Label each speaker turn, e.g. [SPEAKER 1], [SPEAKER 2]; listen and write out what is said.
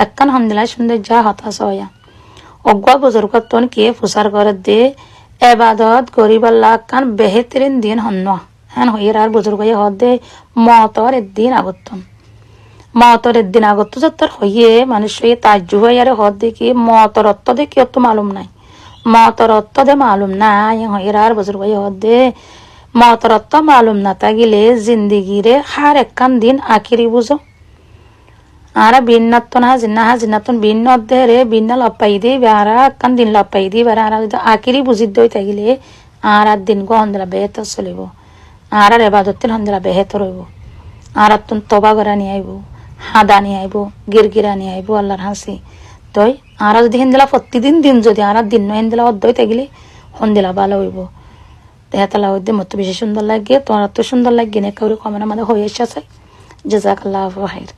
[SPEAKER 1] একখান হন্দিলাই সুন্দর যা হতাশ হইয়া অজ্ঞা বুজুর্গত তোন কে ফুসার করে দে এবাদত গরিবাল্লা কান বেহেতরিন দিন হন্ন হ্যান হইয়ের আর বুজুর্গ হদ দে মতর এদিন আগতন মতর এদিন আগত তোর হইয়ে মানুষ হইয়ে তাজ্জু হইয়ারে হদ দেখি মতর অত্ত দে কি অত মালুম নাই মতর অত্ত দে মালুম নাই হইয়ের আর বুজুর্গ হদ দে মতর অত্ত মালুম না তাগিলে জিন্দিগিরে হার একখান দিন আখিরি বুঝো আরা বিন্নাতন হাজিনাতন বিন্ন রে বিন্ন লপাই দি বেড়া একখান দিন লপাই দি বেড়া আর আখিরি বুঝিত দই থাকিলে আর দিন গো হন্দিলা বেহেতর চলিব আর এবাদতিন হন্দিলা বেহেতর হইব আর তুন তবা গড়া নিয়ে আইব হাদা নিয়ে আইব গিরগিরা নিয়ে আইব আল্লাহর হাসি তই আর যদি হিন্দিলা প্রতিদিন দিন যদি আর দিন হিন্দিলা অদ্দই থাকিলে হন্দিলা ভালো হইব হেতালা হইতে মতো বেশি সুন্দর লাগে তোমার তো সুন্দর লাগে না কেউ কমের আমাদের হয়ে এসেছে জাজাকাল্লাহু খাইর।